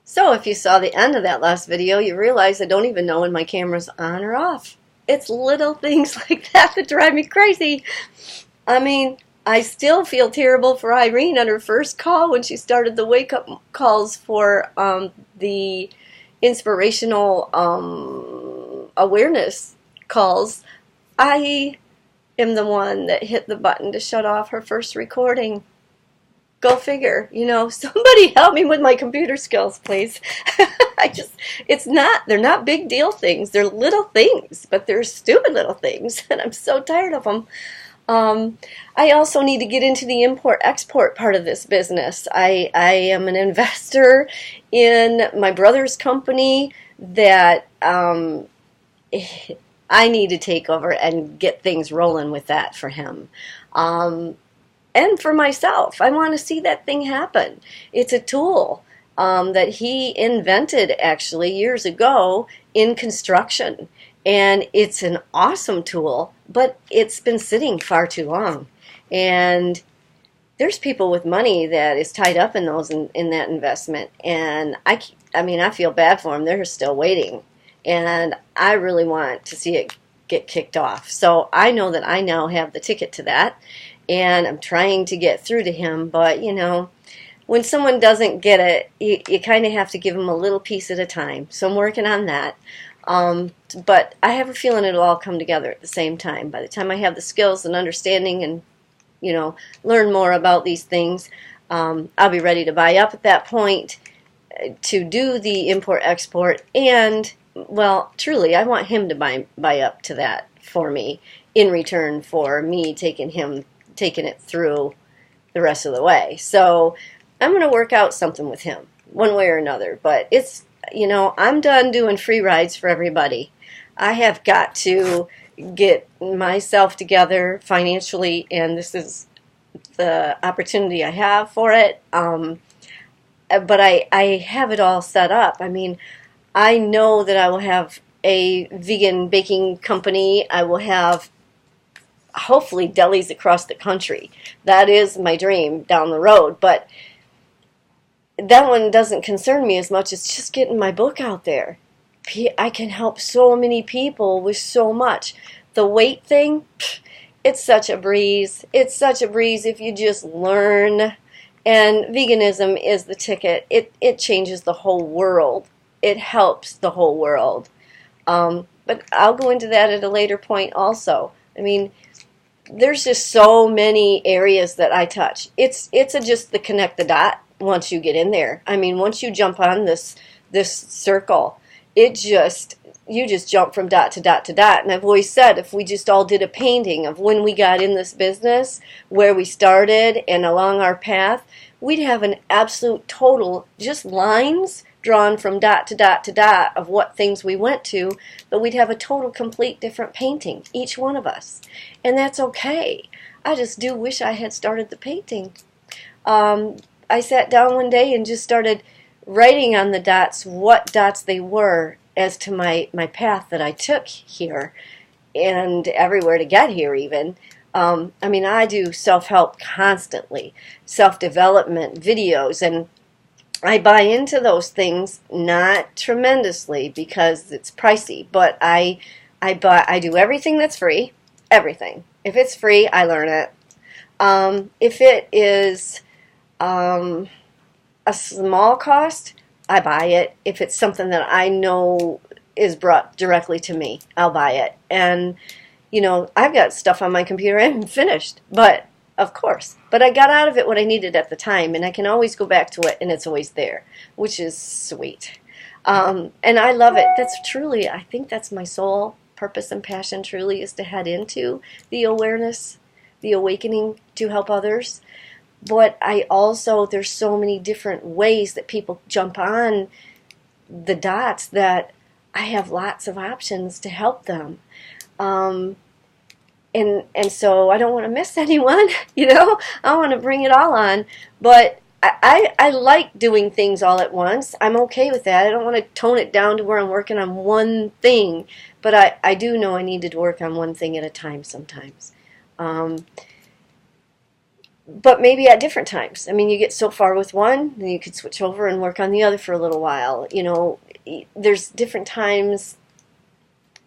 So if you saw the end of that last video, you realize I don't even know when my camera's on or off. It's little things like that that drive me crazy. I mean, I still feel terrible for Irene on her first call when she started the wake-up calls for the inspirational awareness calls. I am the one that hit the button to shut off her first recording. Go figure, somebody help me with my computer skills, please. They're not big deal things. They're little things, but they're stupid little things, and I'm so tired of them. I also need to get into the import-export part of this business. I am an investor in my brother's company that I need to take over and get things rolling with that for him. And for myself, I want to see that thing happen. It's a tool that he invented actually years ago in construction. And it's an awesome tool, but it's been sitting far too long. And there's people with money that is tied up in in that investment. And I feel bad for them. They're still waiting. And I really want to see it get kicked off. So I know that I now have the ticket to that. And I'm trying to get through to him, but when someone doesn't get it, you kind of have to give them a little piece at a time. So I'm working on that. But I have a feeling it'll all come together at the same time. By the time I have the skills and understanding and, learn more about these things, I'll be ready to buy up at that point to do the import-export. And, well, truly, I want him to buy up to that for me in return for me taking it through the rest of the way. So I'm going to work out something with him one way or another. But it's, I'm done doing free rides for everybody. I have got to get myself together financially, and this is the opportunity I have for it. But I have it all set up. I know that I will have a vegan baking company. I will have hopefully delis across the country. That is my dream down the road, but that one doesn't concern me as much as just getting my book out there. I can help so many people with so much. The weight thing, it's such a breeze. It's such a breeze if you just learn. And veganism is the ticket. It changes the whole world. It helps the whole world. But I'll go into that at a later point also. There's just so many areas that I touch. It's just the connect the dot once you get in there. Once you jump on this circle, you just jump from dot to dot to dot. And I've always said, if we just all did a painting of when we got in this business, where we started and along our path, we'd have an absolute total, just lines drawn from dot to dot to dot of what things we went to, but we'd have a total complete different painting, each one of us. And that's okay. I just do wish I had started the painting. I sat down one day and just started writing on the dots what dots they were as to my path that I took here and everywhere to get here even. I do self-help constantly, self-development videos, and I buy into those things, not tremendously because it's pricey, but I do everything that's free, everything. If it's free, I learn it. If it is a small cost, I buy it. If it's something that I know is brought directly to me, I'll buy it. And, I've got stuff on my computer I haven't finished, but of course. But I got out of it what I needed at the time, and I can always go back to it, and it's always there, which is sweet. And I love it. I think that's my soul purpose and passion truly, is to head into the awareness, the awakening to help others. But there's so many different ways that people jump on the dots that I have lots of options to help them. And so I don't want to miss anyone, I want to bring it all on, but I like doing things all at once. I'm okay with that. I don't want to tone it down to where I'm working on one thing, but I do know I need to work on one thing at a time sometimes. but maybe at different times. I mean, you get so far with one, then you could switch over and work on the other for a little while. You know, there's different times.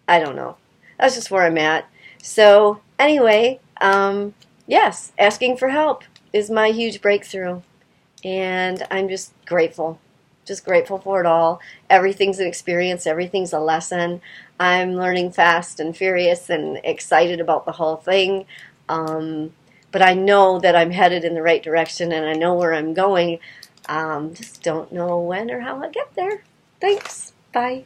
I don't know. That's just where I'm at. So anyway, yes, asking for help is my huge breakthrough, and I'm just grateful for it all. Everything's an experience. Everything's a lesson. I'm learning fast and furious and excited about the whole thing. But I know that I'm headed in the right direction, and I know where I'm going. Just don't know when or how I'll get there. Thanks. Bye.